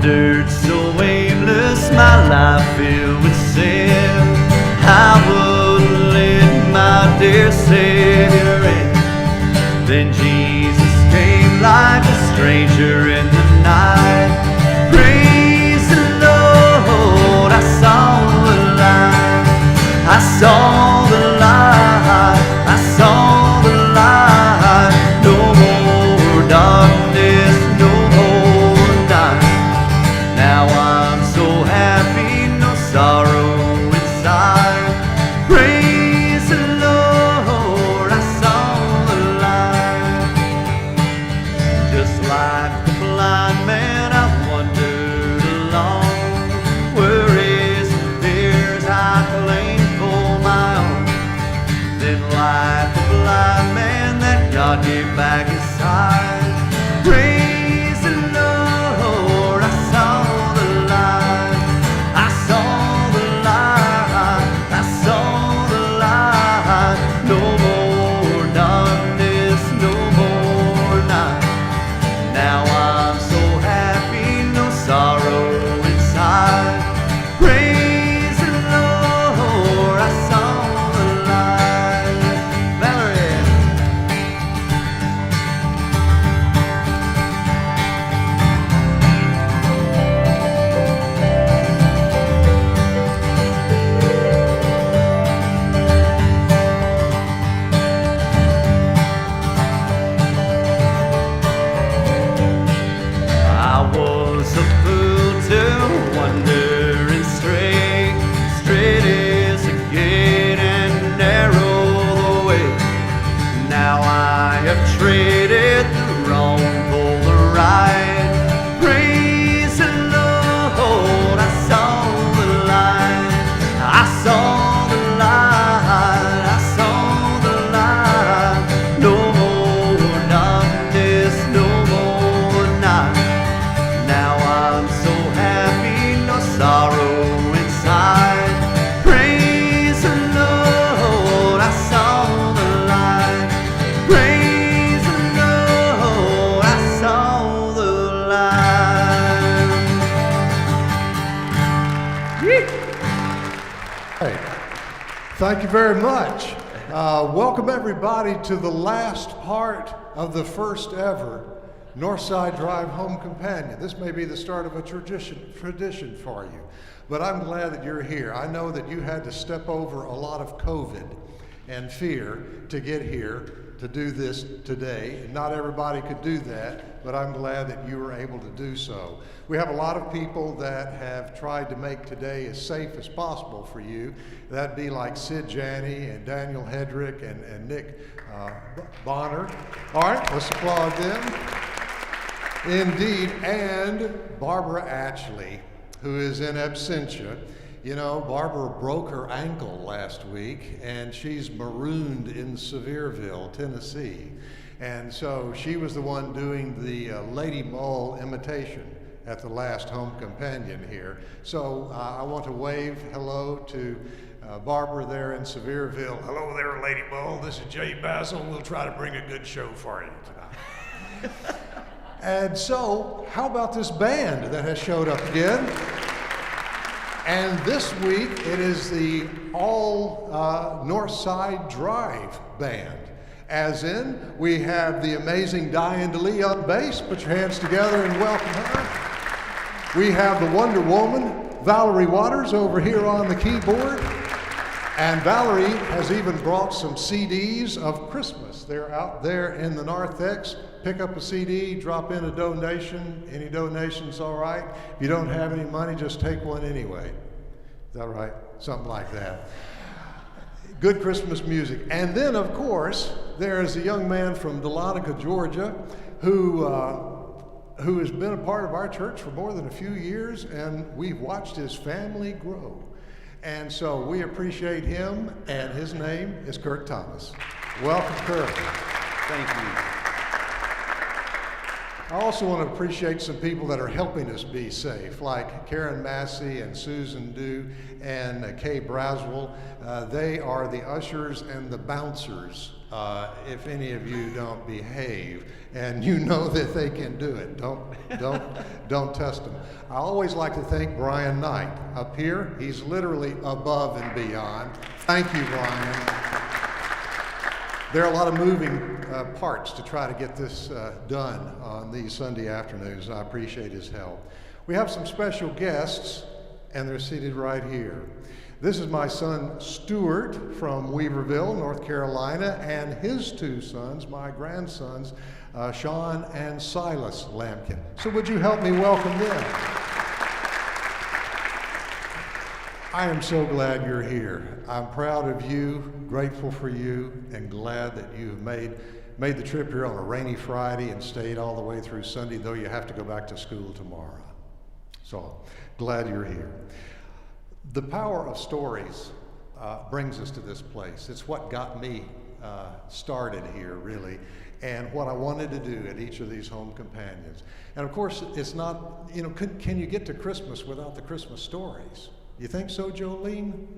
wandered so aimless, my life filled with sin. I wouldn't let my dear Savior in. Then Jesus came like a stranger in the night. Praise the Lord, I saw the light. I saw the light. I saw the light. No more darkness, no more night. Now I'm so happy, no sorrow inside. Praise the Lord, I saw the light. Just like the blind man, I wandered along. Where is there's I claim for my own. Then like the blind man, that God gave back his sight. Praise the Lord, I saw the light. I saw the light. I saw the light. No more darkness, no more night. Now I'm so happy, no sorrow inside. Praise the Lord, I saw the light. Valerie. I was a fool to wander and stray. Straight is the gate and narrow the way. Now I have traded the wrong for the right. Praise the Lord, I saw the light. I saw the light. I saw the light. No more darkness, no more night. Now I'm so happy, no sorrow inside. Praise the Lord, I saw the light. Praise the Lord, I saw the light. Hey, thank you very much. Welcome everybody to the last part of the first ever Northside Drive Home Companion. This may be the start of a tradition for you, but I'm glad that you're here. I know that you had to step over a lot of COVID and fear to get here to do this today. Not everybody could do that, but I'm glad that you were able to do so. We have a lot of people that have tried to make today as safe as possible for you. That'd be like Sid Janney and Daniel Hedrick and Nick Bonner. All right, let's applaud them. Indeed, and Barbara Atchley, who is in absentia. You know, Barbara broke her ankle last week, and she's marooned in Sevierville, Tennessee. And so she was the one doing the Lady Mull imitation at the last Home Companion here. So I want to wave hello to Barbara there in Sevierville. Hello there, Lady Mull. This is Jay Basil. We'll try to bring a good show for you tonight. And so, how about this band that has showed up again? And this week, it is the all Northside Drive Band. As in, we have the amazing Diane DeLee on bass. Put your hands together and welcome her. We have the Wonder Woman, Valerie Waters, over here on the keyboard. And Valerie has even brought some CDs of Christmas. They're out there in the narthex. Pick up a CD, drop in a donation. Any donation's all right. If you don't have any money, just take one anyway. Is that right? Something like that. Good Christmas music. And then, of course, there's a young man from Dahlonega, Georgia, who has been a part of our church for more than a few years, and we've watched his family grow. And so we appreciate him, and his name is Kurt Thomas. Welcome, Kurt. Thank you. I also want to appreciate some people that are helping us be safe, like Karen Massey and Susan Dew and Kay Braswell. They are the ushers and the bouncers if any of you don't behave, and you know that they can do it. Don't test them. I always like to thank Brian Knight up here. He's literally above and beyond. Thank you, Brian. There are a lot of moving parts to try to get this done on these Sunday afternoons. I appreciate his help. We have some special guests, and they're seated right here. This is my son Stuart from Weaverville, North Carolina, and his two sons, my grandsons, Sean and Silas Lampkin. So would you help me welcome them? I am so glad you're here. I'm proud of you, grateful for you, and glad that you've made the trip here on a rainy Friday and stayed all the way through Sunday, though you have to go back to school tomorrow. So glad you're here. The power of stories brings us to this place. It's what got me started here, really, and what I wanted to do at each of these home companions. And of course, it's not, can you get to Christmas without the Christmas stories? You think so, Jolene?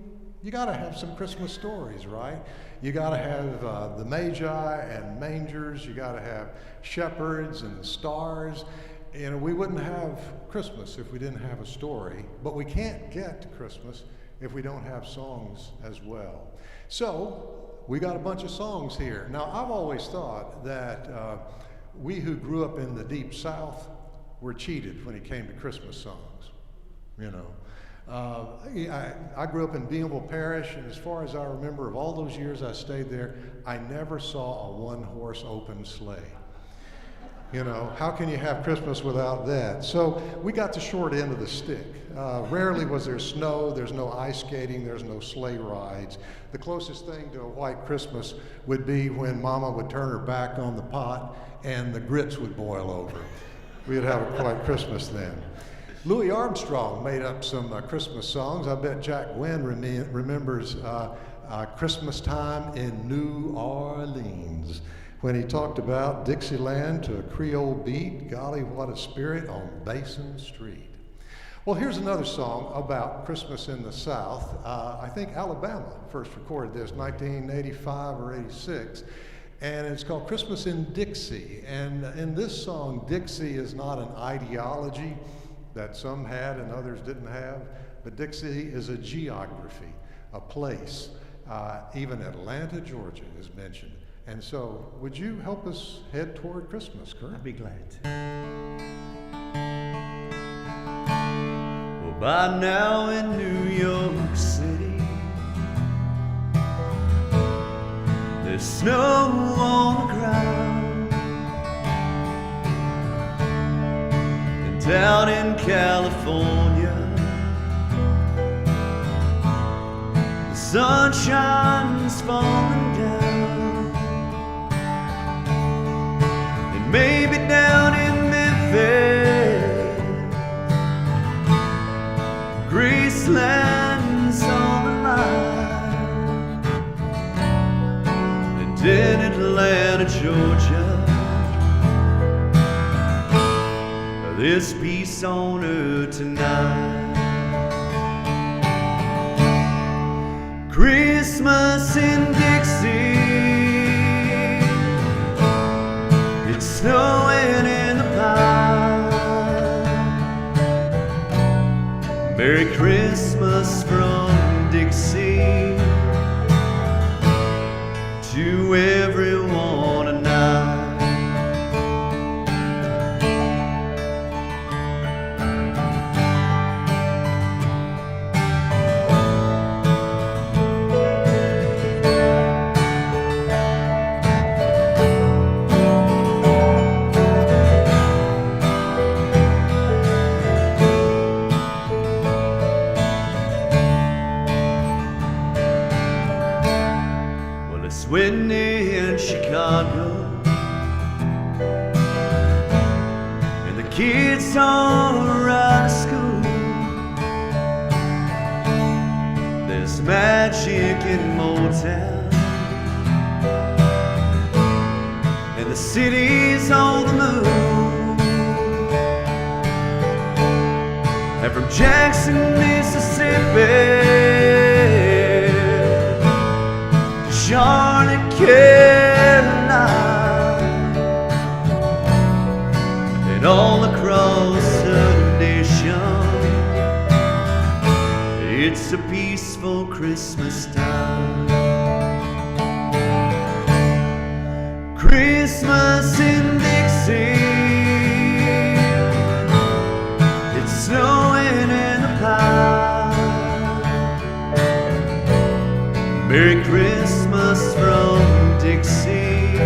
You got to have some Christmas stories, right? You got to have the Magi and mangers. You got to have shepherds and stars. We wouldn't have Christmas if we didn't have a story, but we can't get to Christmas if we don't have songs as well. So we got a bunch of songs here. Now, I've always thought that we who grew up in the Deep South were cheated when it came to Christmas songs, I grew up in Beamville Parish, and as far as I remember, of all those years I stayed there, I never saw a one-horse open sleigh. How can you have Christmas without that? So we got the short end of the stick. Rarely was there snow, there's no ice skating, there's no sleigh rides. The closest thing to a white Christmas would be when Mama would turn her back on the pot and the grits would boil over. We'd have a white Christmas then. Louis Armstrong made up some Christmas songs. I bet Jack Gwynn remembers Christmas Time in New Orleans, when he talked about Dixieland to a Creole beat, golly, what a spirit on Basin Street. Well, here's another song about Christmas in the South. I think Alabama first recorded this, 1985 or 86, and it's called Christmas in Dixie. And in this song, Dixie is not an ideology that some had and others didn't have, but Dixie is a geography, a place. Even Atlanta, Georgia is mentioned. And so, would you help us head toward Christmas, Kurt? I'd be glad to. Well, by now in New York City, there's snow on the ground, and down in California, the sunshine's falling down. Maybe down in Memphis, Graceland's on the line, and in Atlanta, Georgia, there's peace on earth tonight. Christmas in Dixie, snowing in the pine. Merry Christmas from Dixie to everyone tonight. Windy in Chicago, and the kids are out of school. There's magic in Motown, and the city's on the move. from Jackson, Mississippi to Charlotte, Carolina, and all across the nation. It's a peaceful Christmas time. Christmas in Dixie, it's snowing in the pine. Merry Christmas from Dixie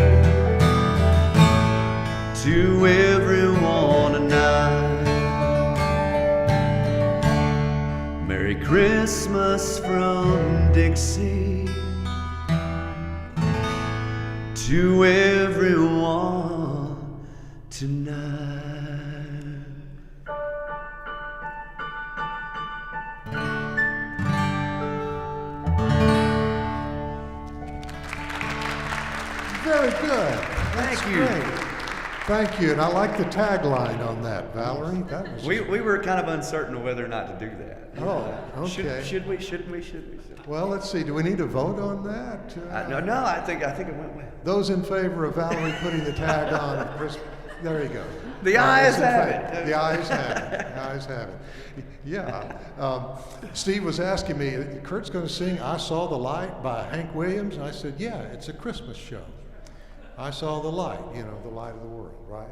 to everyone tonight. Merry Christmas from Dixie to everyone tonight. Very good. That's Thank you. great. Thank you. And I like the tagline on that, Valerie. That was We were kind of uncertain of whether or not to do that. Oh, okay. Should we? Well, let's see. Do we need to vote on that? No, I think it went well. Those in favor of Valerie putting the tag on of Christmas, there you go. The ayes have it. The ayes have it. The ayes have it. Yeah. Steve was asking me, Kurt's going to sing I Saw the Light by Hank Williams? And I said, yeah, it's a Christmas show. I saw the light, the light of the world, right?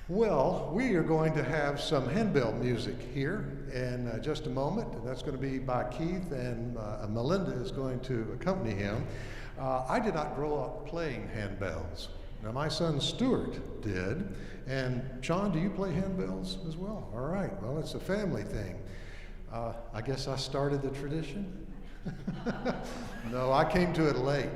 Well, we are going to have some handbell music here in just a moment. That's going to be by Keith, and Melinda is going to accompany him. I did not grow up playing handbells. Now, my son Stuart did. And Sean, do you play handbells as well? All right. Well, it's a family thing. I guess I started the tradition. No, I came to it late.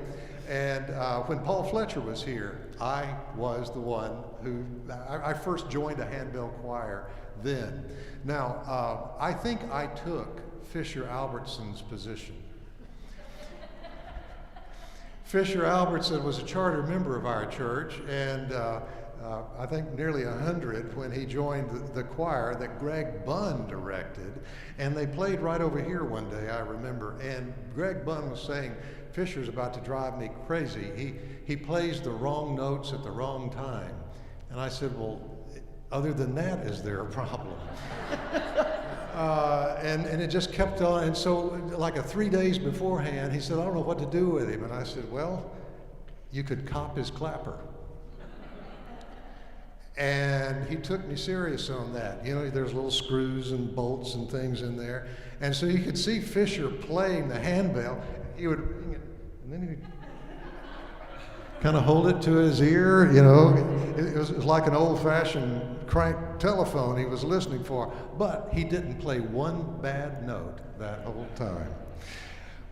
And when Paul Fletcher was here, I was the one who, I first joined a handbell choir then. Now, I think I took Fisher Albertson's position. Fisher Albertson was a charter member of our church, and I think nearly 100 when he joined the choir that Greg Bunn directed. And they played right over here one day, I remember. And Greg Bunn was saying, Fisher's about to drive me crazy. He plays the wrong notes at the wrong time. And I said, well, other than that, is there a problem? And it just kept on. And so like 3 days beforehand, he said, I don't know what to do with him. And I said, well, you could cop his clapper. And he took me serious on that. There's little screws and bolts and things in there. And so you could see Fisher playing the handbell. He would ring it, and then he would kind of hold it to his ear, It was like an old-fashioned crank telephone he was listening for. But he didn't play one bad note that whole time.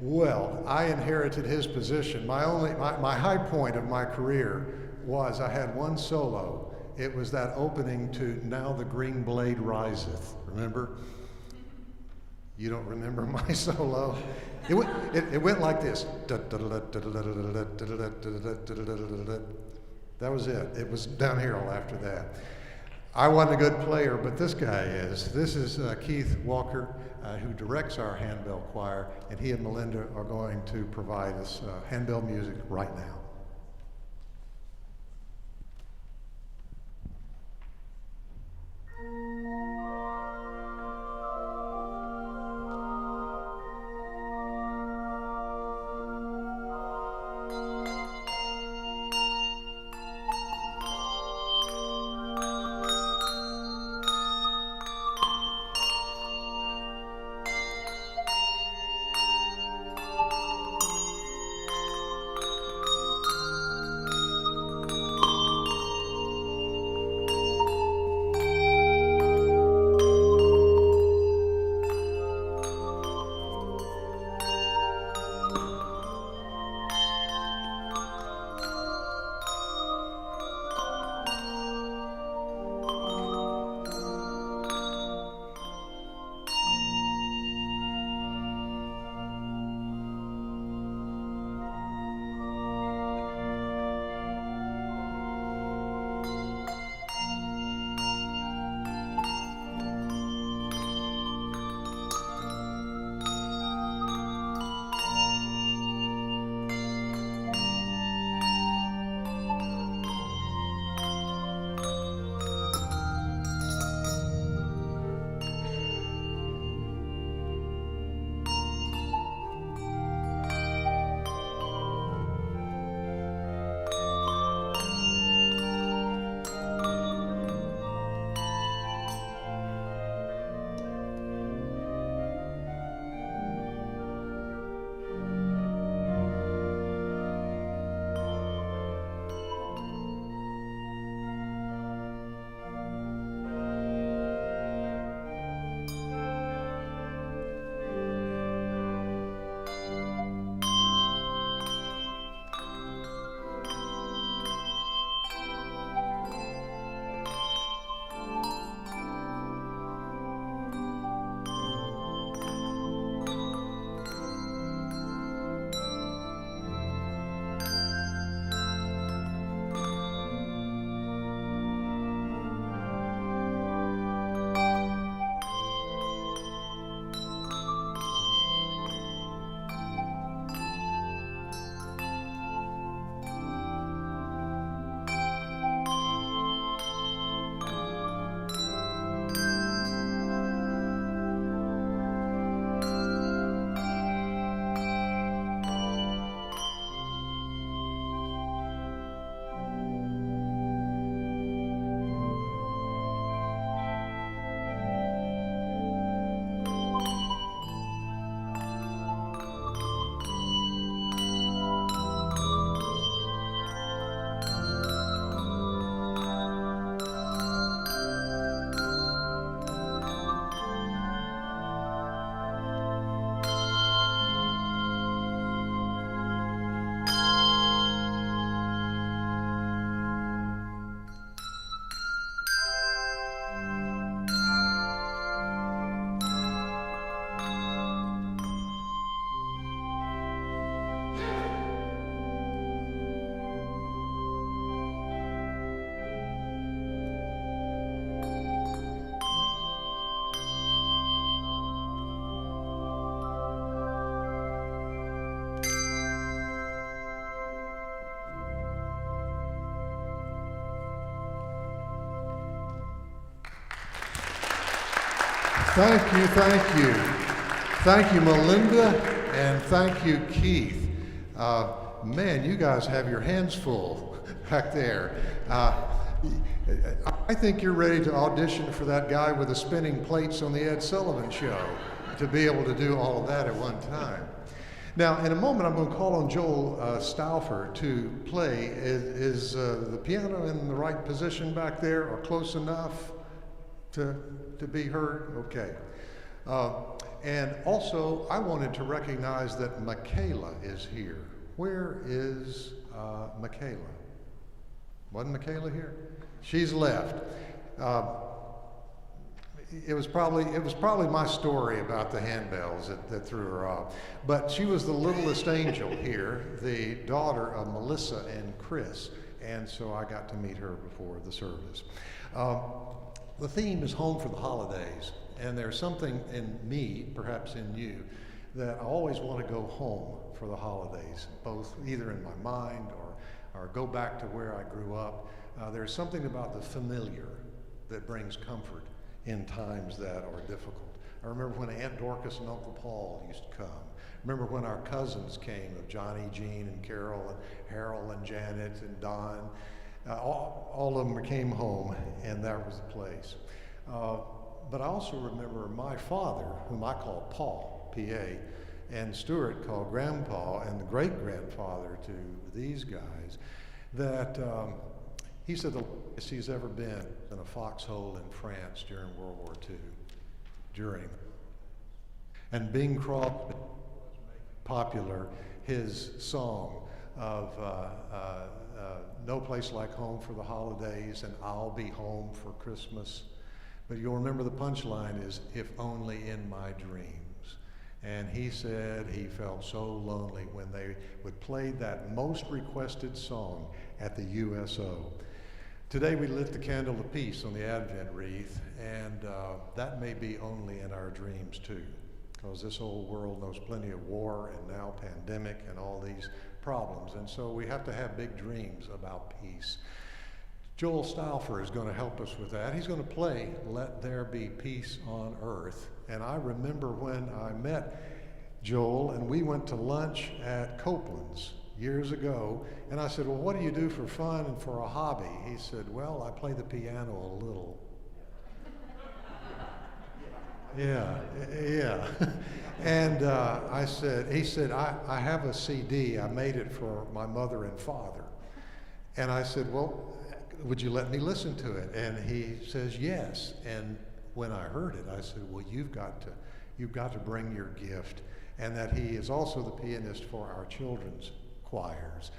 Well, I inherited his position. My high point of my career was I had one solo. It was that opening to Now the Green Blade Riseth. Remember? You don't remember my solo? It went like this. That was it. It was downhill after that. I wasn't a good player, but this guy is. This is Keith Walker, who directs our handbell choir, and he and Melinda are going to provide us handbell music right now. Thank you, thank you. Thank you, Melinda, and thank you, Keith. Man, you guys have your hands full back there. I think you're ready to audition for that guy with the spinning plates on the Ed Sullivan Show to be able to do all of that at one time. Now, in a moment, I'm going to call on Joel Stauffer to play. Is the piano in the right position back there or close enough to be heard? Okay. And also, I wanted to recognize that Michaela is here. Where is Michaela? Wasn't Michaela here? She's left. It was probably my story about the handbells that threw her off. But she was the littlest angel here, the daughter of Melissa and Chris, and so I got to meet her before the service. The theme is home for the holidays, and there's something in me, perhaps in you, that I always want to go home for the holidays, both either in my mind or go back to where I grew up. There's something about the familiar that brings comfort in times that are difficult. I remember when Aunt Dorcas and Uncle Paul used to come. Remember when our cousins came, of Johnny, Jean, and Carol, and Harold, and Janet, and Don. All of them came home, and that was the place. But I also remember my father, whom I call Paul, P.A., and Stuart called Grandpa, and the great-grandfather to these guys, that he said the longest he's ever been in a foxhole in France during World War II. And Bing Crosby was making popular his song of No Place Like Home for the Holidays and I'll Be Home for Christmas. But you'll remember the punchline is, if only in my dreams. And he said he felt so lonely when they would play that most requested song at the USO. Today we lit the candle of peace on the Advent wreath, and that may be only in our dreams too, because this old world knows plenty of war and now pandemic and all these problems, and so we have to have big dreams about peace. Joel Stauffer is going to help us with that. He's going to play Let There Be Peace on Earth. And I remember when I met Joel and we went to lunch at Copeland's years ago, and I said, well, what do you do for fun and for a hobby? He said, well, I play the piano a little. Yeah. And he said, I have a CD. I made it for my mother and father. And I said, well, would you let me listen to it? And he says, yes. And when I heard it, I said, well, you've got to bring your gift. And that he is also the pianist for our children's choirs.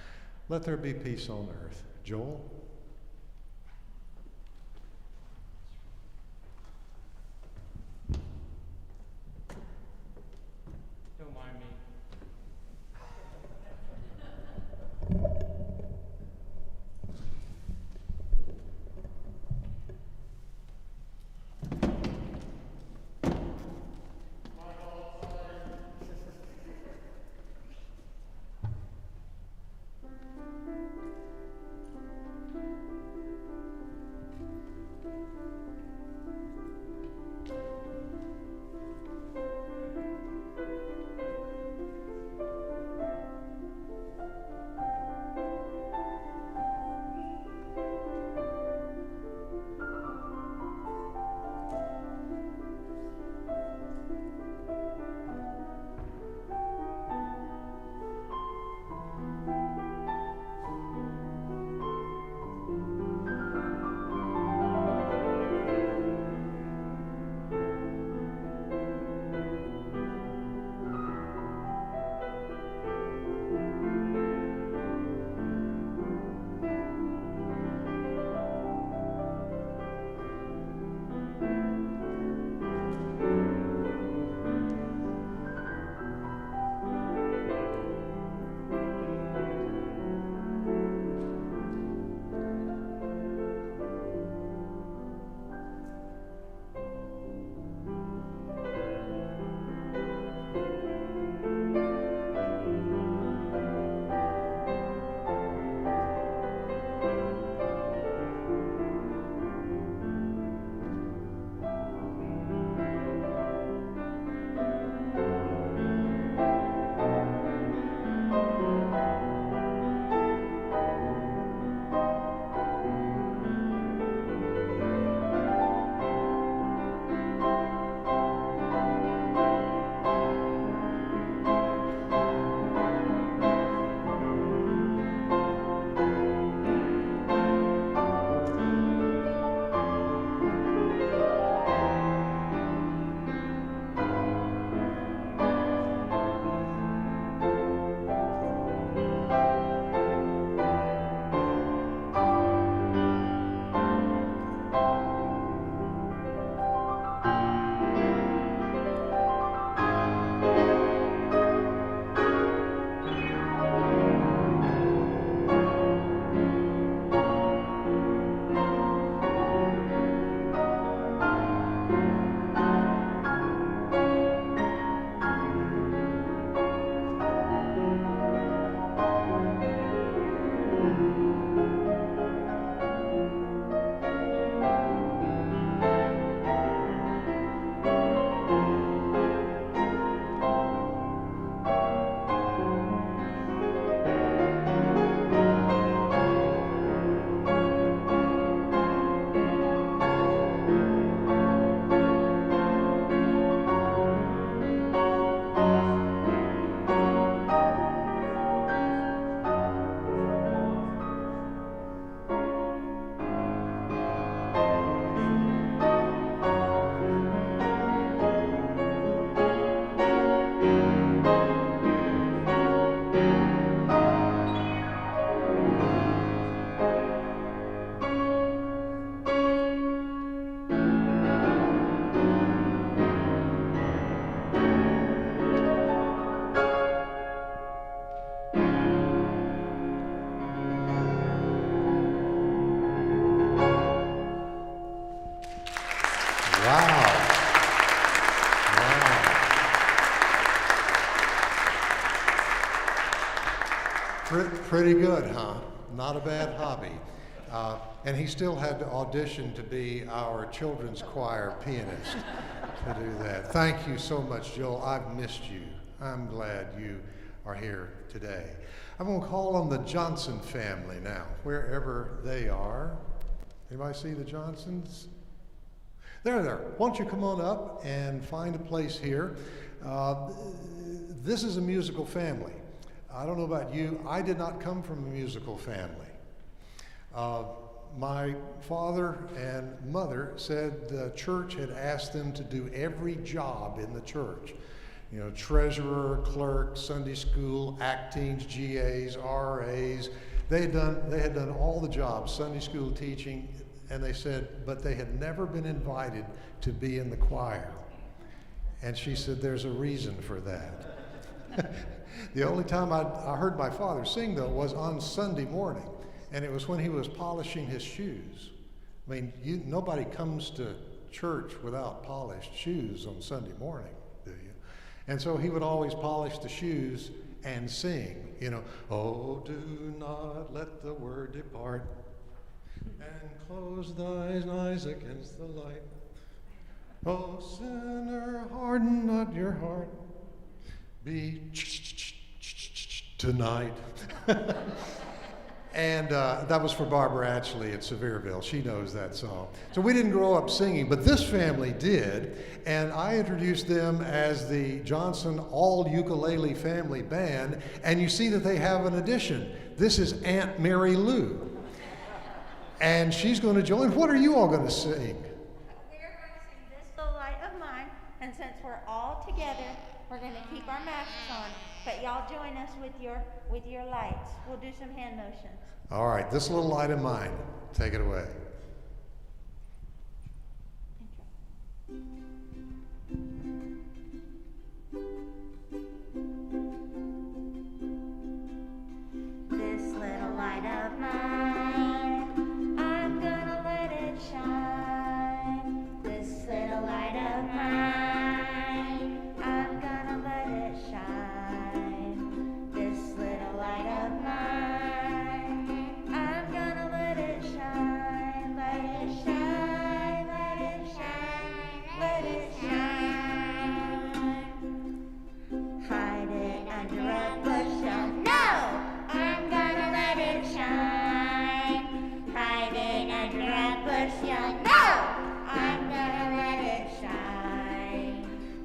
Let there be peace on earth. Joel? Don't mind me. Wow. Pretty good, huh? Not a bad hobby. And he still had to audition to be our children's choir pianist to do that. Thank you so much, Joel. I've missed you. I'm glad you are here today. I'm going to call on the Johnson family now, wherever they are. Anybody see the Johnsons? There. Why don't you come on up and find a place here? This is a musical family. I don't know about you, I did not come from a musical family. My father and mother said the church had asked them to do every job in the church. You know, treasurer, clerk, Sunday school, actings, GAs, RAs. They had done all the jobs, Sunday school teaching, and they said, but they had never been invited to be in the choir. And she said, there's a reason for that. The only time I heard my father sing, though, was on Sunday morning, and it was when he was polishing his shoes. I mean, nobody comes to church without polished shoes on Sunday morning, do you? And so he would always polish the shoes and sing, you know, oh, do not let the word depart, and close thine eyes against the light. Oh, sinner, harden not your heart. Be tonight. And that was for Barbara Atchley at Sevierville. She knows that song. So we didn't grow up singing, but this family did. And I introduced them as the Johnson All Ukulele Family Band. And you see that they have an addition. This is Aunt Mary Lou. And she's going to join. What are you all going to sing? We're going to sing This Little Light of Mine. And since we're all together, we're going to keep our masks on, but y'all join us with your lights. We'll do some hand motions. All right, This Little Light of Mine. Take it away. This little light of mine, I'm gonna let it shine. This little light of mine, I'm gonna let it shine. This little light of mine, I'm gonna let it shine. Let it shine, let it shine, let it shine. Hide it under a bushel. No! I'm gonna let it shine. Hide it under a bushel. No! I'm gonna let it shine.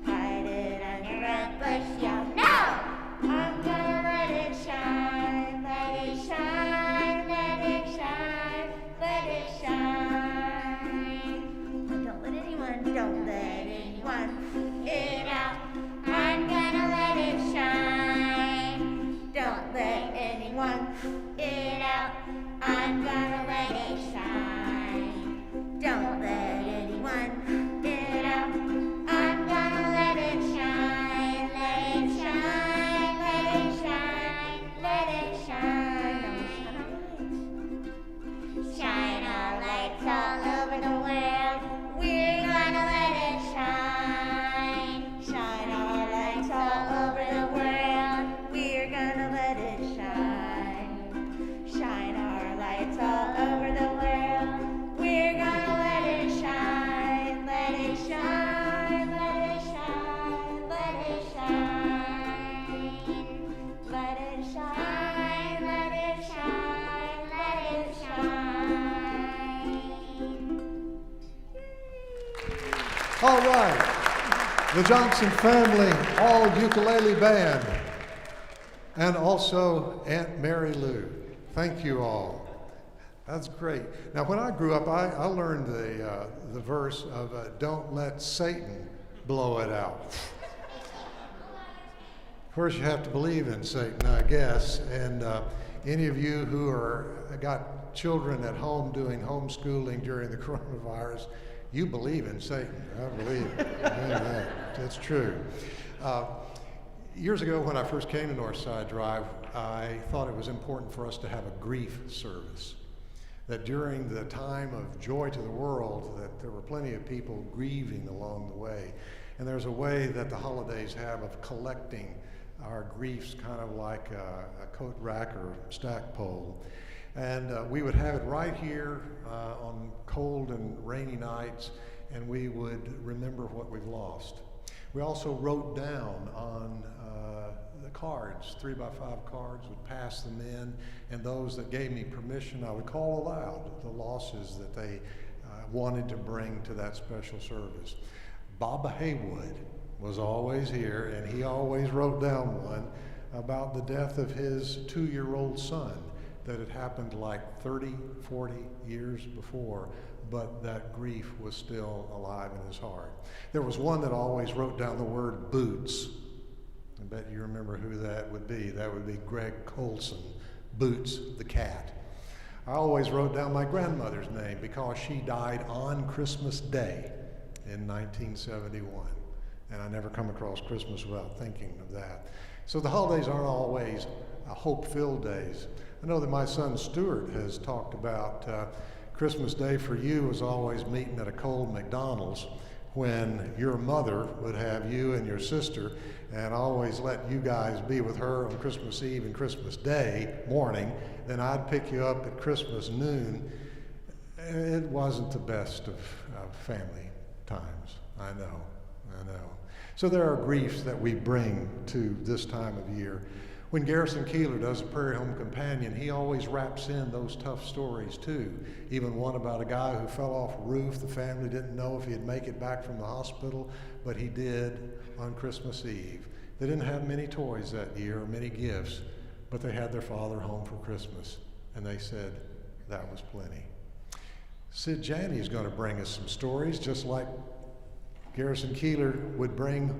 Hide it under a bushel. No! I'm gonna let it shine. Let it shine. Let it shine. Let it shine. Don't let anyone it out. I'm gonna let it shine. Don't let anyone it out. I'm gonna let it shine. Don't let anyone it out. I'm gonna let it shine. Let it shine. Let it shine. Let it shine. Shine our lights all over the world. We're gonna let it shine. Shine our lights all over the world. We're gonna let it shine. Shine our lights all over the world. We're gonna let it shine. Let it shine. Let it shine. Let it shine. Let it shine. Let it shine. Let it shine. All right, the Johnson family, all ukulele band, and also Aunt Mary Lou. Thank you all. That's great. Now, when I grew up, I learned the verse of "Don't let Satan blow it out." Of course, you have to believe in Satan, I guess. And any of you who got children at home doing homeschooling during the coronavirus, you believe in Satan. I believe it. Yeah, that's true. Years ago, when I first came to Northside Drive, I thought it was important for us to have a grief service. that during the time of Joy to the World, that there were plenty of people grieving along the way. And there's a way that the holidays have of collecting our griefs, kind of like a coat rack or stack pole. And we would have it right here on cold and rainy nights, and we would remember what we've lost. We also wrote down on the cards, 3x5 cards, would pass them in, and those that gave me permission, I would call aloud the losses that they wanted to bring to that special service. Baba Haywood was always here, and he always wrote down one about the death of his 2-year-old son that had happened like 30, 40 years before, but that grief was still alive in his heart. There was one that always wrote down the word boots. I bet you remember who that would be. That would be Greg Colson, Boots the cat. I always wrote down my grandmother's name because she died on Christmas Day in 1971. And I never come across Christmas without thinking of that. So the holidays aren't always hope-filled days. I know that my son Stuart has talked about Christmas Day for you was always meeting at a cold McDonald's when your mother would have you and your sister and always let you guys be with her on Christmas Eve and Christmas Day morning. Then I'd pick you up at Christmas noon. It wasn't the best of family times. I know. So there are griefs that we bring to this time of year. When Garrison Keeler does a Prairie Home Companion, he always wraps in those tough stories too. Even one about a guy who fell off a roof. The family didn't know if he'd make it back from the hospital, but he did on Christmas Eve. They didn't have many toys that year or many gifts, but they had their father home for Christmas, and they said that was plenty. Sid Janney is going to bring us some stories, just like Garrison Keeler would bring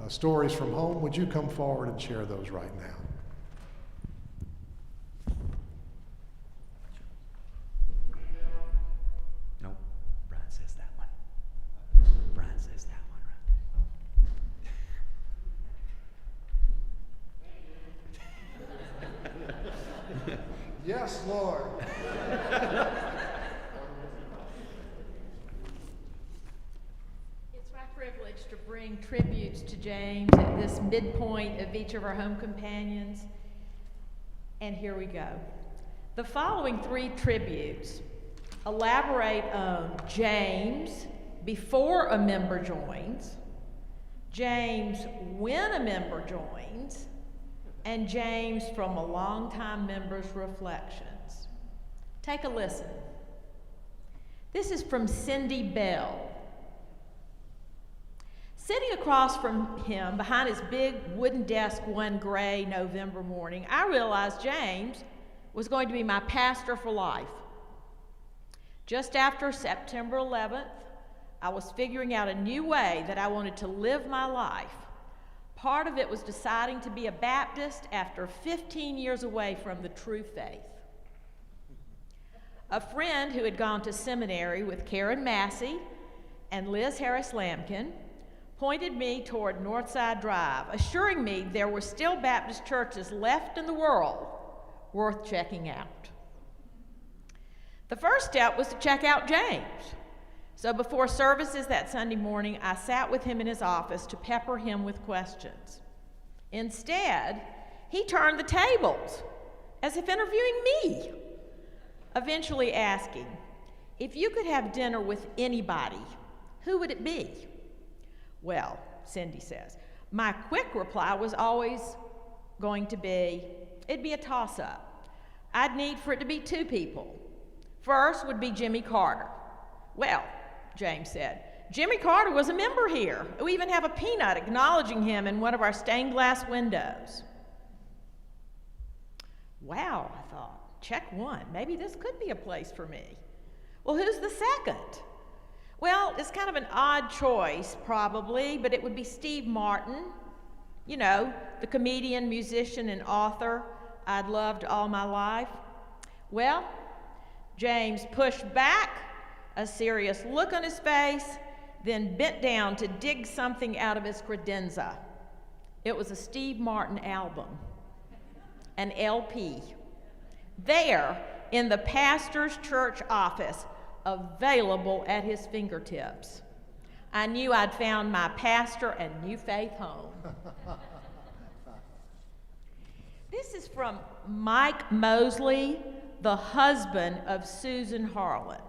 stories from home. Would you come forward and share those right now? No, Brian says that one. Brian says that one right. Yes, Lord. It's my privilege to bring tributes to James at this midpoint of each of our home companions. And here we go. The following 3 tributes elaborate on James before a member joins, James when a member joins, and James from a longtime member's reflections. Take a listen. This is from Cindy Bell. Sitting across from him behind his big wooden desk one gray November morning, I realized James was going to be my pastor for life. Just after September 11th, I was figuring out a new way that I wanted to live my life. Part of it was deciding to be a Baptist after 15 years away from the true faith. A friend who had gone to seminary with Karen Massey and Liz Harris Lampkin pointed me toward Northside Drive, assuring me there were still Baptist churches left in the world worth checking out. The first step was to check out James. So before services that Sunday morning, I sat with him in his office to pepper him with questions. Instead, he turned the tables, as if interviewing me, eventually asking, if you could have dinner with anybody, who would it be? Well, Cindy says, my quick reply was always going to be, it'd be a toss-up. I'd need for it to be 2 people. First would be Jimmy Carter. Well, James said, Jimmy Carter was a member here. We even have a peanut acknowledging him in one of our stained glass windows. Wow, I thought, check 1. Maybe this could be a place for me. Well, who's the second? Well, it's kind of an odd choice, probably, but it would be Steve Martin, you know, the comedian, musician, and author I'd loved all my life. Well, James pushed back, a serious look on his face, then bent down to dig something out of his credenza. It was a Steve Martin album, an LP. There, in the pastor's church office, available at his fingertips. I knew I'd found my pastor and new faith home. This is from Mike Mosley, the husband of Susan Harlan.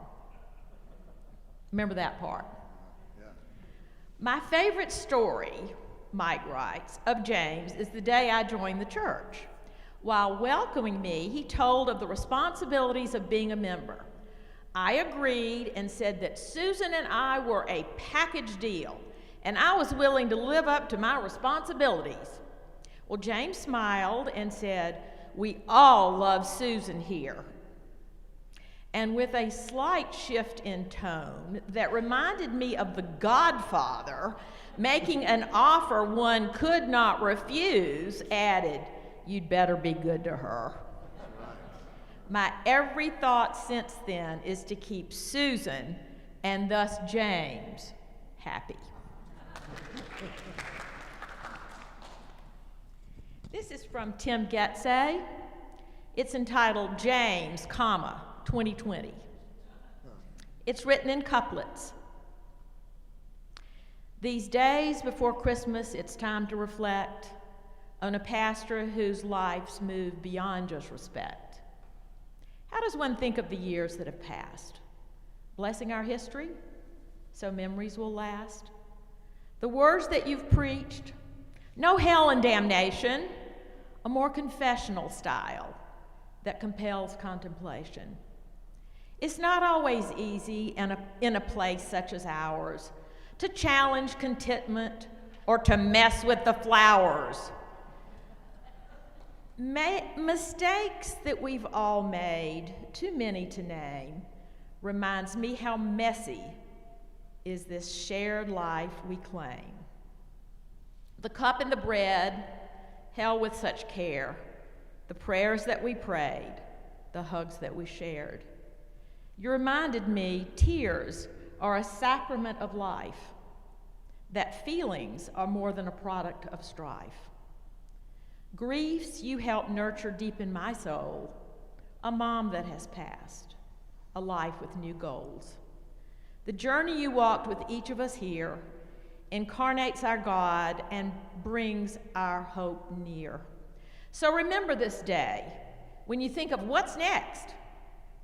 Remember that part? Yeah. My favorite story, Mike writes, of James is the day I joined the church. While welcoming me, he told of the responsibilities of being a member. I agreed and said that Susan and I were a package deal, and I was willing to live up to my responsibilities. Well, James smiled and said, "We all love Susan here." And with a slight shift in tone that reminded me of The Godfather making an offer one could not refuse, added, "You'd better be good to her." My every thought since then is to keep Susan, and thus James, happy. This is from Tim Getzey. It's entitled James, 2020. It's written in couplets. These days before Christmas, it's time to reflect on a pastor whose life's moved beyond just respect. How does one think of the years that have passed? Blessing our history so memories will last? The words that you've preached, no hell and damnation, a more confessional style that compels contemplation. It's not always easy in a place such as ours to challenge contentment or to mess with the flowers. Mistakes that we've all made, too many to name, reminds me how messy is this shared life we claim. The cup and the bread, held with such care, the prayers that we prayed, the hugs that we shared. You reminded me tears are a sacrament of life, that feelings are more than a product of strife. Griefs you helped nurture deep in my soul, a mom that has passed, a life with new goals. The journey you walked with each of us here incarnates our God and brings our hope near. So remember this day, when you think of what's next,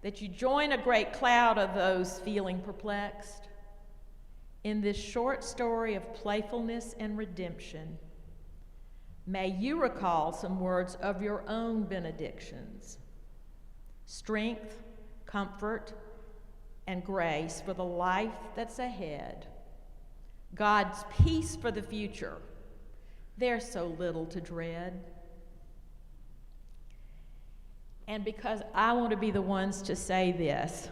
that you join a great cloud of those feeling perplexed. In this short story of playfulness and redemption, may you recall some words of your own benedictions. Strength, comfort, and grace for the life that's ahead. God's peace for the future. There's so little to dread. And because I want to be the ones to say this,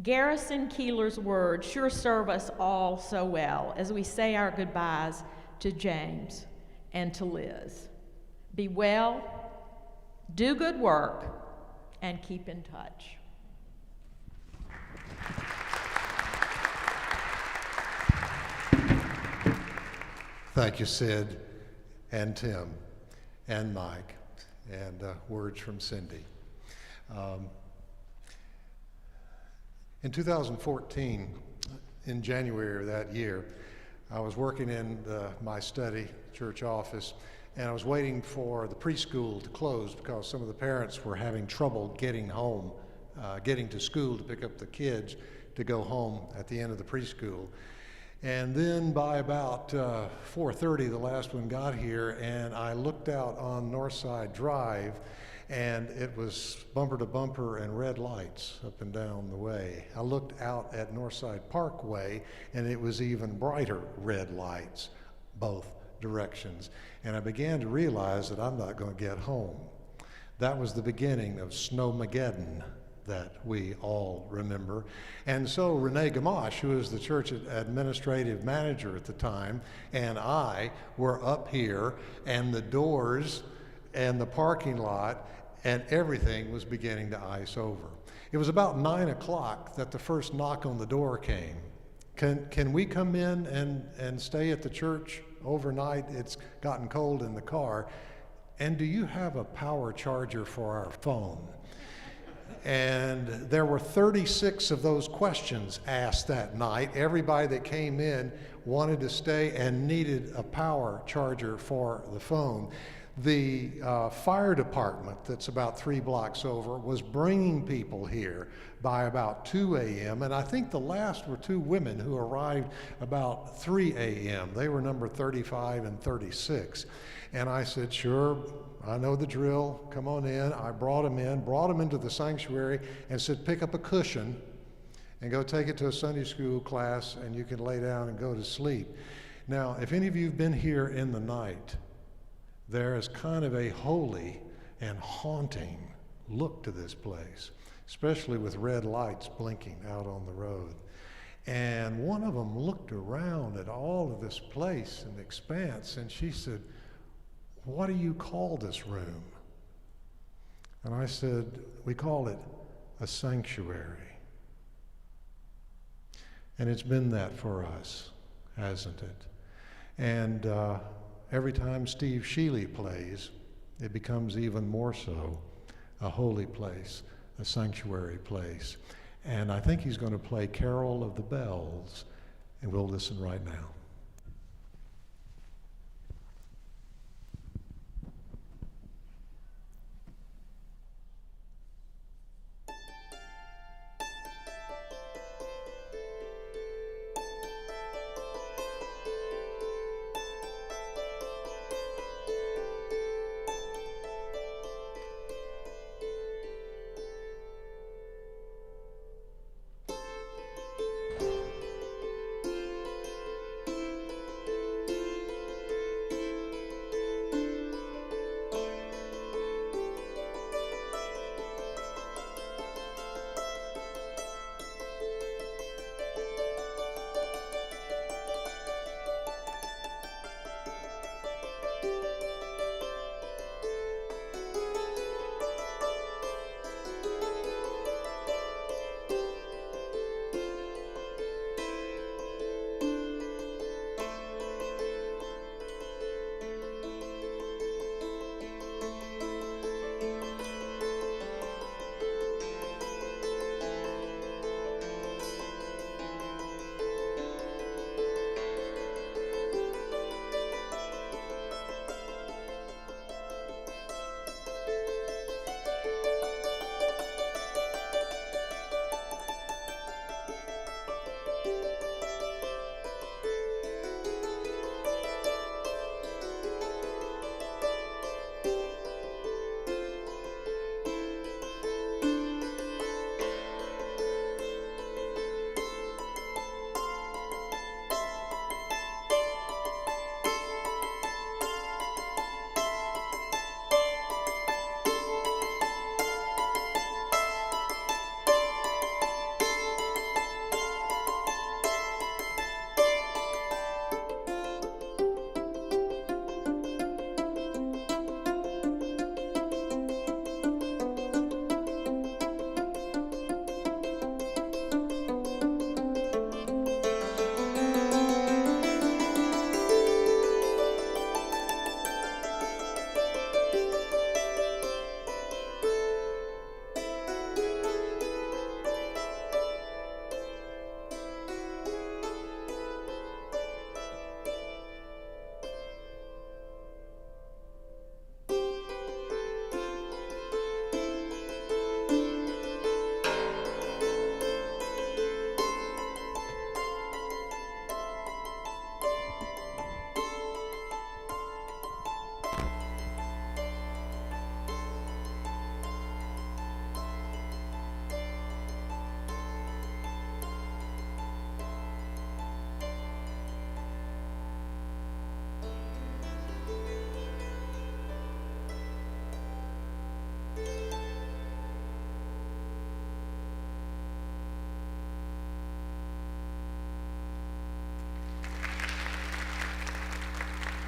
Garrison Keillor's words sure serve us all so well as we say our goodbyes to James and to Liz. Be well, do good work, and keep in touch. Thank you, Sid and Tim and Mike, and words from Cindy. In 2014, in January of that year, I was working in my study, church office, and I was waiting for the preschool to close because some of the parents were having trouble getting home, getting to school to pick up the kids to go home at the end of the preschool. And then by about 4:30, the last one got here, and I looked out on Northside Drive, and it was bumper to bumper and red lights up and down the way. I looked out at Northside Parkway, and it was even brighter red lights, both directions. And I began to realize that I'm not going to get home. That was the beginning of Snowmageddon that we all remember. And so Renee Gamache, who was the church administrative manager at the time, and I were up here, and the doors and the parking lot and everything was beginning to ice over. It was about 9 o'clock that the first knock on the door came. Can we come in and stay at the church overnight? It's gotten cold in the car. And do you have a power charger for our phone? And there were 36 of those questions asked that night. Everybody that came in wanted to stay and needed a power charger for the phone. The fire department, that's about 3 blocks over, was bringing people here by about 2 a.m. And I think the last were 2 women who arrived about 3 a.m. They were number 35 and 36. And I said, sure, I know the drill, come on in. I brought them into the sanctuary and said, pick up a cushion and go take it to a Sunday school class and you can lay down and go to sleep. Now, if any of you have been here in the night, there is kind of a holy and haunting look to this place, especially with red lights blinking out on the road. And one of them looked around at all of this place and expanse, and she said, what do you call this room? And I said, we call it a sanctuary. And it's been that for us, hasn't it? And every time Steve Sheely plays, it becomes even more so a holy place, a sanctuary place. And I think he's going to play Carol of the Bells, and we'll listen right now.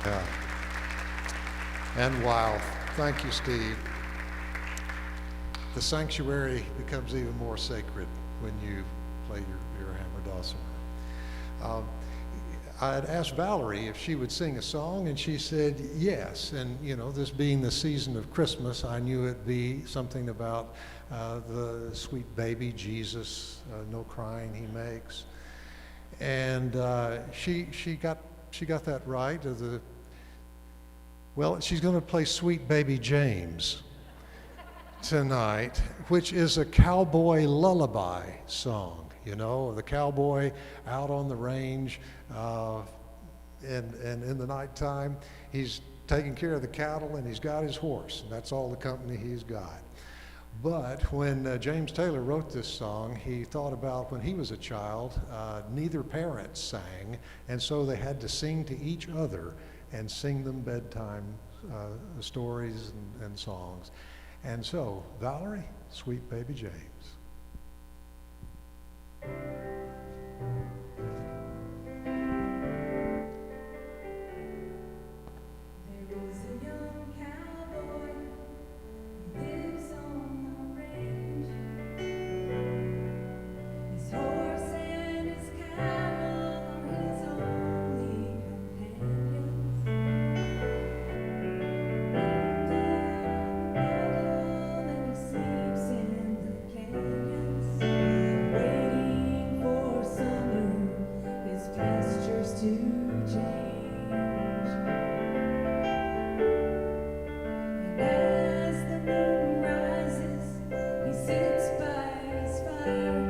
Yeah. And wow, thank you, Steve. The sanctuary becomes even more sacred when you play your hammer dulcimer. I had asked Valerie if she would sing a song, and she said yes. And you know, this being the season of Christmas, I knew it'd be something about the sweet baby Jesus, no crying he makes. And she got that right. Well, she's going to play Sweet Baby James tonight, which is a cowboy lullaby song. You know, the cowboy out on the range, and in the nighttime, he's taking care of the cattle and he's got his horse. And that's all the company he's got. But when James Taylor wrote this song, he thought about when he was a child, neither parent sang, and so they had to sing to each other and sing them bedtime stories and songs. And so, Valerie, Sweet Baby James. There is a young cowboy who lives on the range. His horse and his cattle are his only companions. And he sleeps in the canyons, waiting for summer, his pastures to change. As the moon rises, he sits by his fire,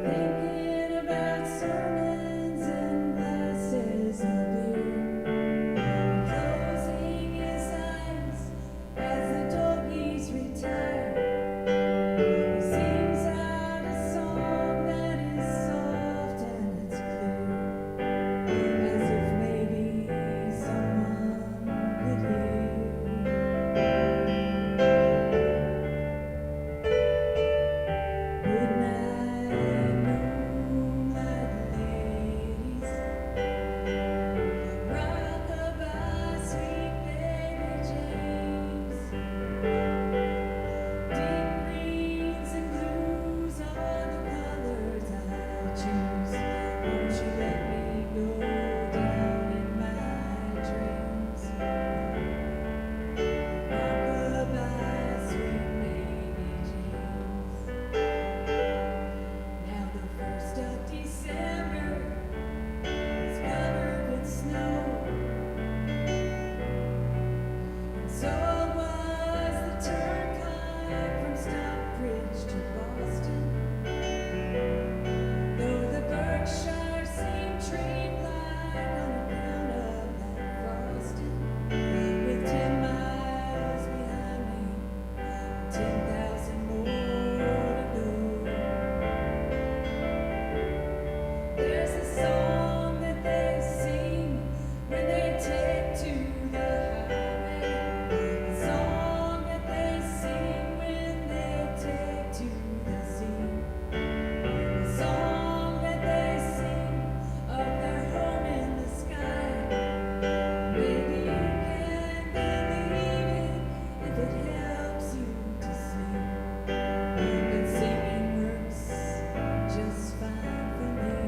thinking about sermons and glasses of beer, closing his eyes as the doggies retire. He sings out a song that is soft and it's clear, as if maybe someone could hear. Good night, moonlight ladies. Rock-a-bye, sweet baby James. Deep greens and blues are the colors I choose. Won't you let me go down in my dreams? Rock-a-bye, sweet baby James. Now the 1st of December is covered with snow, and so was the turnpike from Stockbridge to Boston. Though the Berkshires seem dreamlike on account of that frosting, with 10 miles behind me, 10,000 more to go. There's a song that they sing when they take to the highway, a song that they sing when they take to the sea, a song that they sing of their home in the sky. Maybe you can believe it if it helps you to sleep, but singing works just fine for me.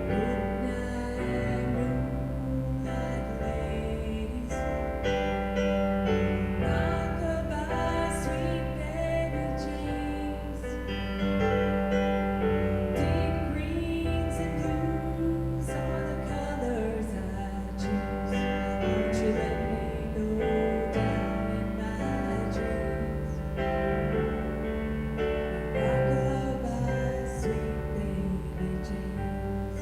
Good night, moonlight ladies. Rock-a-bye, sweet baby James. Deep greens and blues are the colors I choose. Won't you let me go down in my dreams? Rock-a-bye, sweet baby James.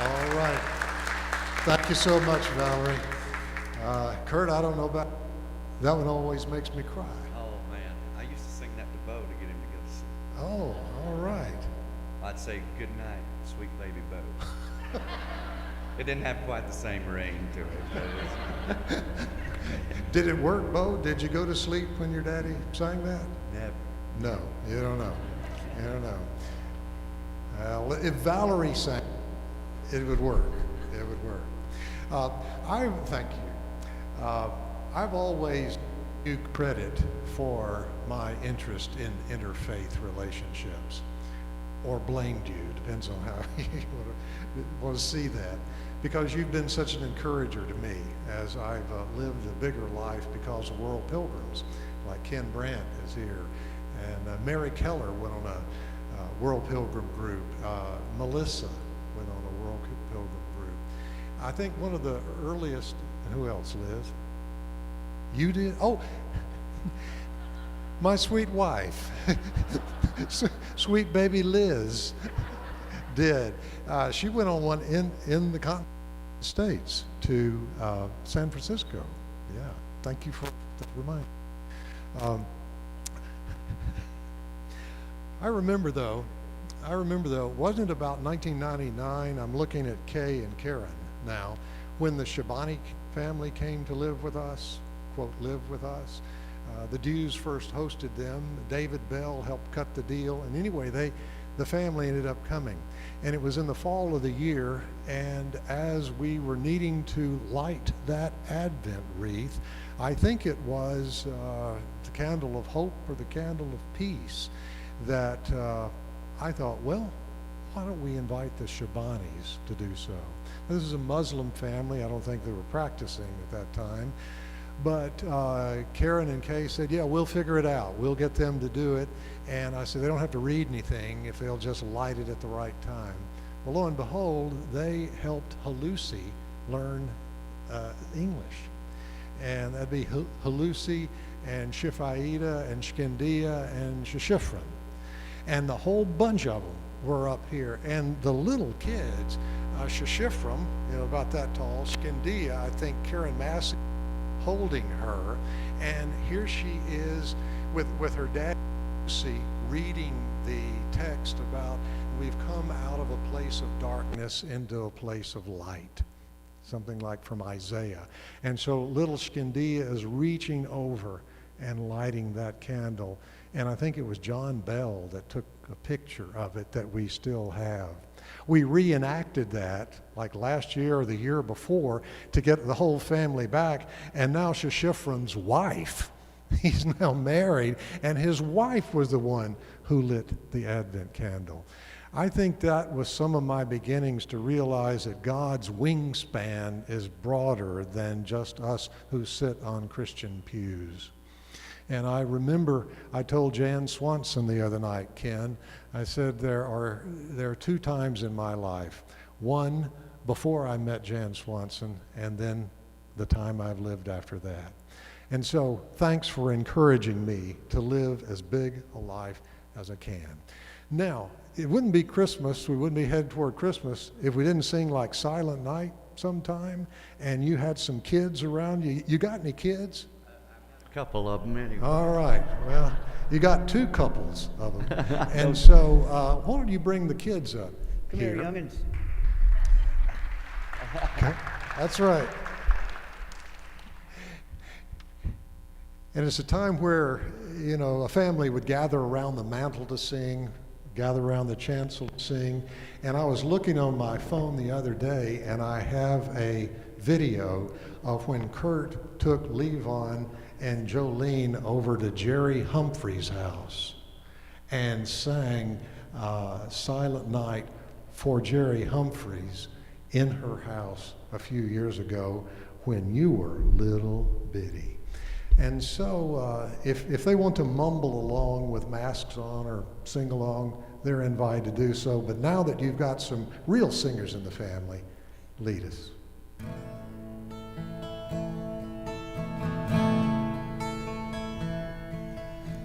All right. Thank you so much, Valerie. Kurt, I don't know about that one. Always makes me cry. Oh man, I used to sing that to Bo to get him to go to sleep. Oh, all right. I'd say good night, sweet baby Bo. It didn't have quite the same ring to it. But it was, Did it work, Bo? Did you go to sleep when your daddy sang that? never. No, you don't know. You don't know. Well, if Valerie sang, it would work. It would work. I thank you. I've always given you credit for my interest in interfaith relationships, or blamed you, depends on how you want to see that, because you've been such an encourager to me as I've lived a bigger life because of World Pilgrims, like Ken Brandt is here, and Mary Keller went on a World Pilgrim group. Melissa went on a World Pilgrim group. I think one of the earliest, and who else, Liz? You did? Oh, my sweet wife, sweet baby Liz, did. She went on one in the States to San Francisco. Yeah, thank you for the reminder. I remember though, wasn't it about 1999, I'm looking at Kay and Karen now, when the Shabani family came to live with us, quote, live with us. The Dews first hosted them. David Bell helped cut the deal. And anyway, the family ended up coming. And it was in the fall of the year, and as we were needing to light that Advent wreath, I think it was the candle of hope or the candle of peace, that I thought, well, why don't we invite the Shabanis to do so? This is a Muslim family. I don't think they were practicing at that time. But Karen and Kay said, yeah, we'll figure it out. We'll get them to do it. And I said, they don't have to read anything if they'll just light it at the right time. Well, lo and behold, they helped Halusi learn English. And that'd be Halusi and Shifaida and Shkindia and Shishifran. And the whole bunch of them were up here. And the little kids, Shishifram, about that tall, Shkindia, I think Karen Massey holding her, and here she is with her dad, Lucy, reading the text about we've come out of a place of darkness into a place of light, something like from Isaiah. And so little Shkindia is reaching over and lighting that candle, and I think it was John Bell that took a picture of it that we still have. We reenacted that like last year or the year before to get the whole family back, and now Shishifran's wife, he's now married, and his wife was the one who lit the Advent candle. I think that was some of my beginnings to realize that God's wingspan is broader than just us who sit on Christian pews. And I remember I told Jan Swanson the other night, Ken, I said there are two times in my life. One, before I met Jan Swanson, and then the time I've lived after that. And so thanks for encouraging me to live as big a life as I can. Now, it wouldn't be Christmas, we wouldn't be headed toward Christmas if we didn't sing like Silent Night sometime, and you had some kids around you. You got any kids? Couple of them anyway. All right. Well, you got two couples of them. And so why don't you bring the kids up? Come here, youngins. Okay. That's right. And it's a time where, a family would gather around the mantle to sing, gather around the chancel to sing. And I was looking on my phone the other day, and I have a video of when Kurt took Levon and Jolene over to Jerry Humphrey's house and sang Silent Night for Jerry Humphreys in her house a few years ago when you were little bitty. And so if they want to mumble along with masks on or sing along, they're invited to do so. But now that you've got some real singers in the family, lead us.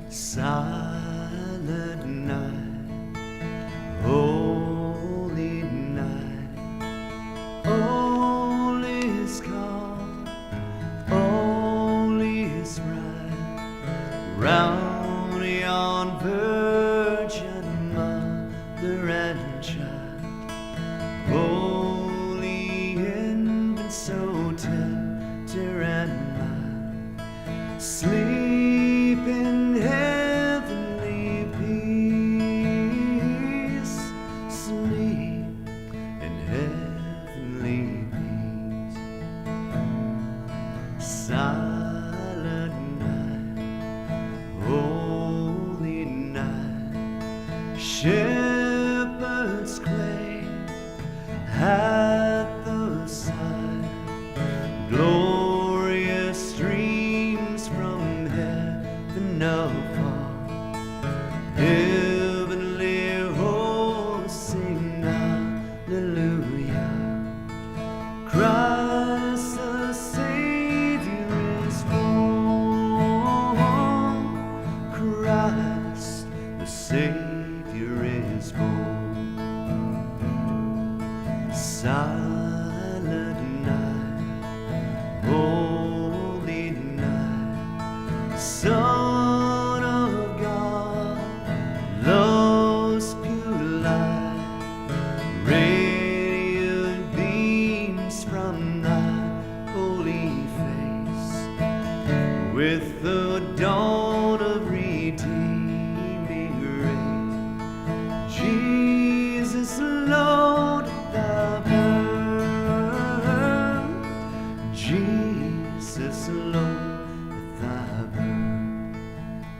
Silent night, holy night, all is calm, all is right, round yon virgin mother and child, holy infant so tender and mild, sleep in heavenly peace, sleep in heavenly peace. Silent Shepherds quake at the sight, glorious streams from heaven afar, heavenly hosts sing hallelujah. Christ the Savior is born. Christ the Savior is born. Silent night, holy night, Son of God, love's pure light, radiant beams from thy holy face, with the dawn of redeeming grace. Jesus, Lord, thy birth. Jesus, Lord, thy birth.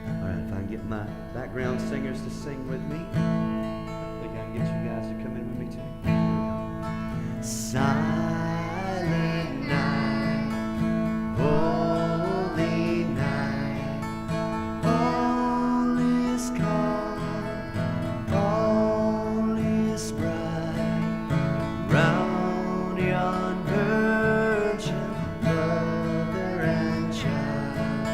All right, if I can get my background singers to sing with me, I think I can get you guys to come in with me too. Silent night, holy night, all is calm, all is bright, round yon virgin mother and child,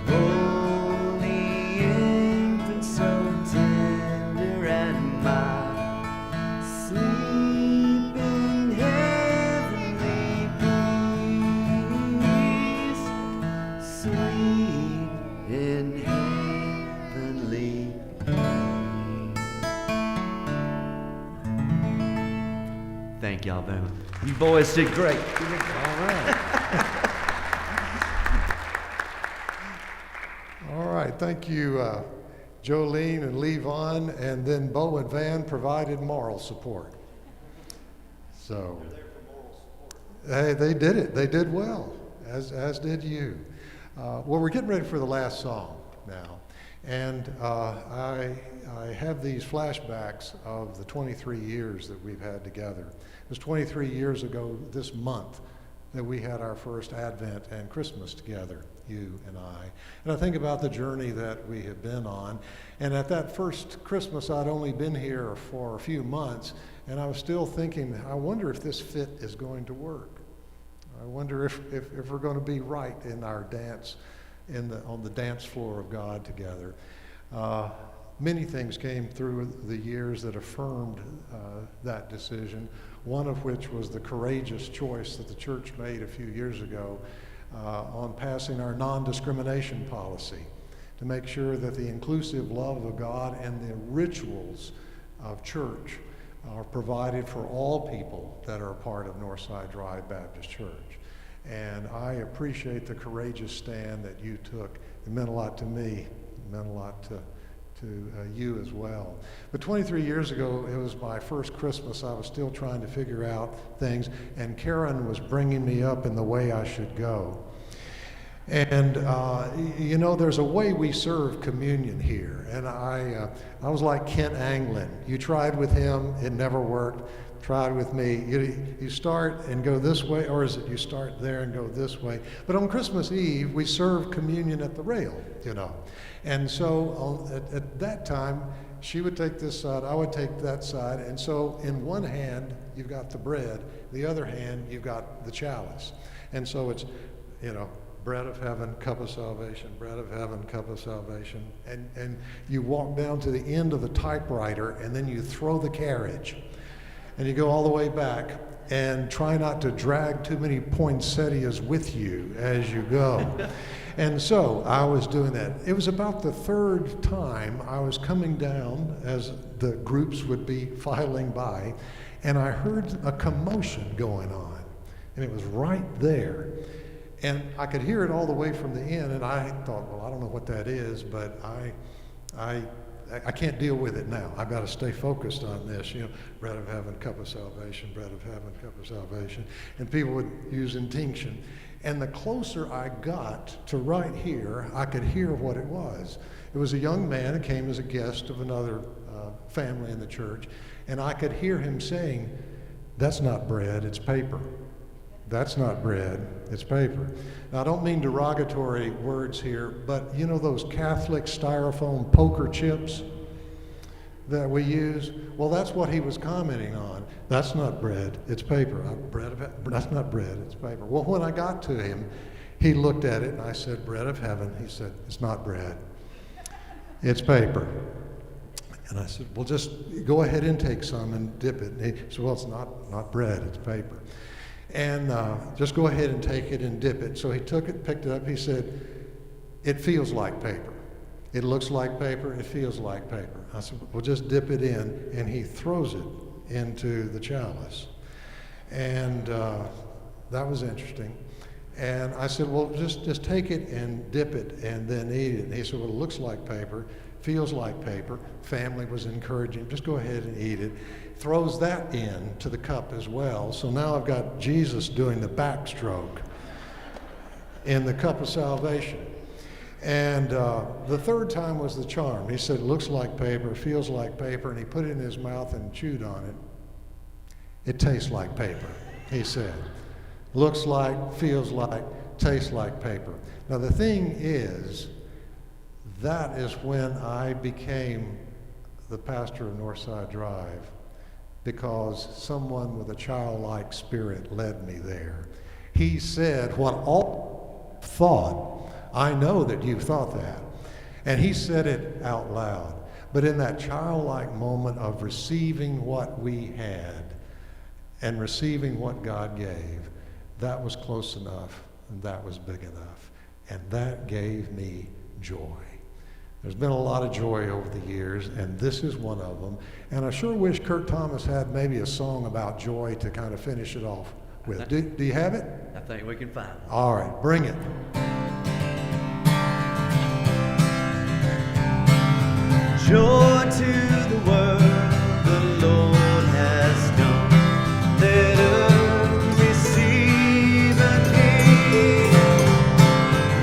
holy infant so tender and mild, sleep in heavenly peace, sleep in heavenly peace. Thank y'all very much. You boys did great. All right. All right, thank you, Jolene and Levon, and then Bo and Van provided moral support. So, hey, they did it. They did well, as did you. Well, we're getting ready for the last song now, and I have these flashbacks of the 23 years that we've had together. It was 23 years ago this month that we had our first Advent and Christmas together, you and I. And I think about the journey that we have been on. And at that first Christmas, I'd only been here for a few months, and I was still thinking, I wonder if this fit is going to work. I wonder if we're going to be right in our dance, on the dance floor of God together. Many things came through the years that affirmed that decision, one of which was the courageous choice that the church made a few years ago on passing our non-discrimination policy to make sure that the inclusive love of God and the rituals of church are provided for all people that are a part of Northside Drive Baptist Church. And I appreciate the courageous stand that you took. It meant a lot to me. It meant a lot to you as well. But 23 years ago, it was my first Christmas. I was still trying to figure out things, and Karen was bringing me up in the way I should go. And you know, there's a way we serve communion here, and I was like Kent Anglin. You tried with him, it never worked. Tried with me. You start and go this way, or is it you start there and go this way? But on Christmas Eve, we serve communion at the rail, you know. And so at that time, she would take this side, I would take that side, and so in one hand, you've got the bread, the other hand, you've got the chalice. And so it's, you know, bread of heaven, cup of salvation, bread of heaven, cup of salvation. And you walk down to the end of the typewriter, and then you throw the carriage. And you go all the way back, and try not to drag too many poinsettias with you as you go. And so I was doing that. It was about the third time I was coming down as the groups would be filing by, and I heard a commotion going on, and it was right there. And I could hear it all the way from the end, and I thought, well, I don't know what that is, but I can't deal with it now. I've got to stay focused on this, you know, bread of heaven, cup of salvation, bread of heaven, cup of salvation. And people would use intinction. And the closer I got to right here, I could hear what it was. It was a young man who came as a guest of another family in the church, and I could hear him saying, "That's not bread, it's paper. That's not bread, it's paper." Now, I don't mean derogatory words here, but you know those Catholic styrofoam poker chips that we use? Well, that's what he was commenting on. That's not bread, it's paper. That's not bread, it's paper. Well, when I got to him, he looked at it and I said, "Bread of heaven." He said, "It's not bread, it's paper." And I said, "Well, just go ahead and take some and dip it." And he said, "Well, it's not bread, it's paper. And just go ahead and take it and dip it." So he took it, picked it up. He said, "It feels like paper. It looks like paper, it feels like paper." I said, "Well, just dip it in." And he throws it into the chalice. And that was interesting. And I said, "Well, just take it and dip it and then eat it." And he said, "Well, it looks like paper, feels like paper." Family was encouraging, "Just go ahead and eat it." Throws that in to the cup as well. So now I've got Jesus doing the backstroke in the cup of salvation. And the third time was the charm. He said, "Looks like paper, feels like paper," and he put it in his mouth and chewed on it. "It tastes like paper," he said. "Looks like, feels like, tastes like paper." Now the thing is, that is when I became the pastor of Northside Drive, because someone with a childlike spirit led me there. He said what all thought. I know that you thought that. And he said it out loud. But in that childlike moment of receiving what we had and receiving what God gave, that was close enough and that was big enough. And that gave me joy. There's been a lot of joy over the years, and this is one of them. And I sure wish Kurt Thomas had maybe a song about joy to kind of finish it off with. Do you have it? I think we can find one. All right, bring it. Joy to the world, the Lord has come. Let earth receive a King.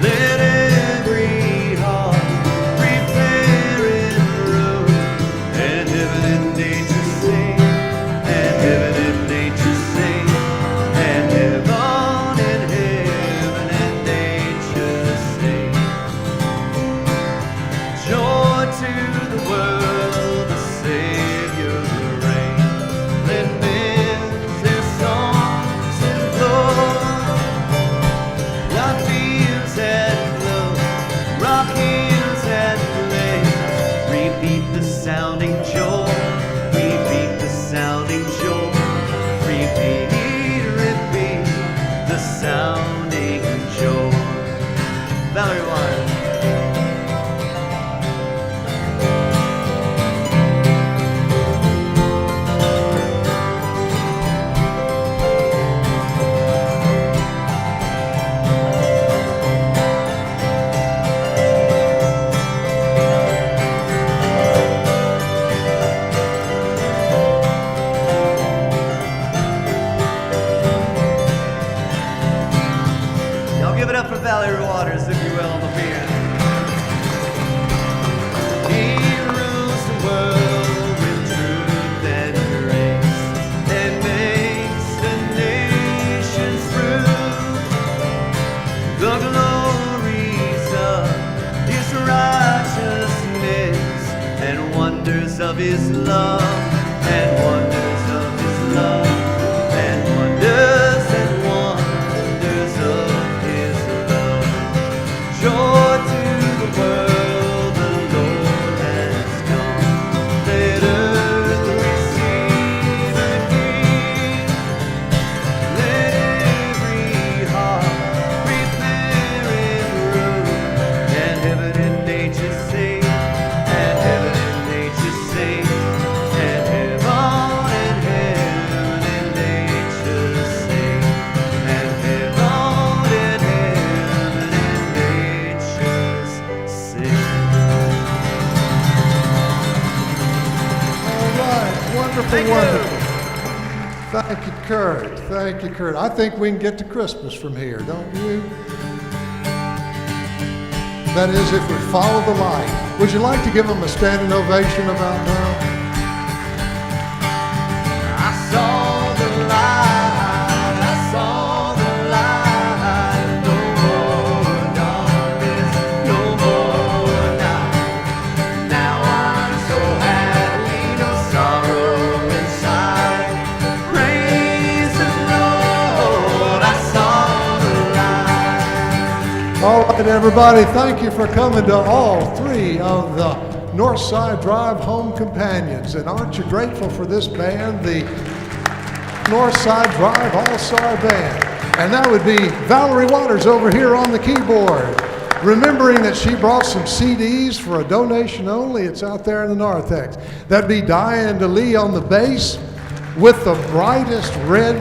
Let every heart prepare in room, and heaven and nature sing, and heaven and nature sing, and heaven and nature sing. Joy to the world, the Savior reigns. Let men their songs implore. Like fields that flow, rock hills that play. Repeat the sounding joy. Repeat the sounding joy. Repeat, repeat the sounding joy. Valerie Waters. Y'all give it up for Valerie Waters, if you will, on the piano. He rules the world with truth and grace, and makes the nations prove the glories of his righteousness, and wonders of his love, and wonders of his love, and wonders and wonders of his love. Joy to the world, the Lord has come. Let earth receive a King. Let every heart prepare in room, and heaven and nature sing, and heaven and nature sing, and heaven and nature sing, and heaven and nature sing. All right, wonderful, Thank you. wonderful. Thank you, Kurt. Thank you, Kurt. I think we can get to Christmas from here, don't you? That is, if we follow the light. Would you like to give them a standing ovation about now? I saw the light, I saw the light. No more darkness, no more night. Now I'm so happy, no sorrow inside. Praise the Lord, I saw the light. All right, everybody, thank you for coming to all three of the Northside Drive Home Companions. And aren't you grateful for this band, the Northside Drive All-Star Band? And that would be Valerie Waters over here on the keyboard. Remembering that she brought some CDs for a donation only, it's out there in the narthex. That'd be Diane DeLee on the bass with the brightest red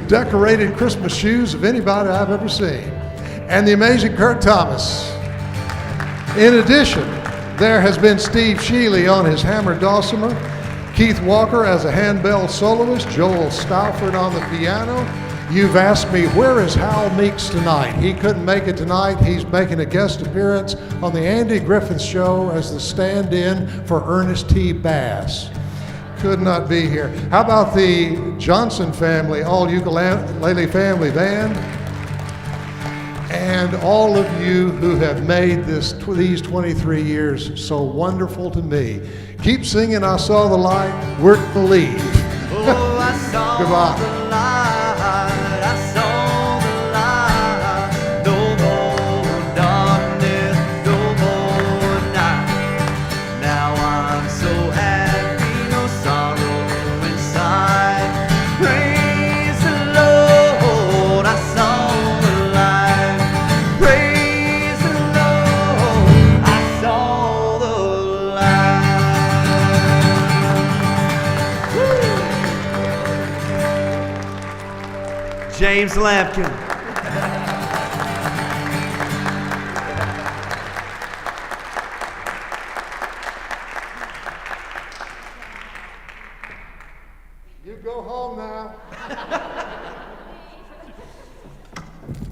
decorated Christmas shoes of anybody I've ever seen. And the amazing Kurt Thomas. In addition, there has been Steve Shealy on his hammered dulcimer, Keith Walker as a handbell soloist, Joel Stauffer on the piano. You've asked me, where is Hal Meeks tonight? He couldn't make it tonight. He's making a guest appearance on the Andy Griffith Show as the stand-in for Ernest T. Bass. Could not be here. How about the Johnson family, all ukulele family band? And all of you who have made these 23 years so wonderful to me. Keep singing, I Saw the Light. We're going to leave. Oh, I saw Goodbye. the light, I saw the light. No more darkness, no more night. Now I'm so happy, no sorrow inside. Praise the Lord, I saw the light. Praise the Lord, I saw the light. Woo! James Lampkin.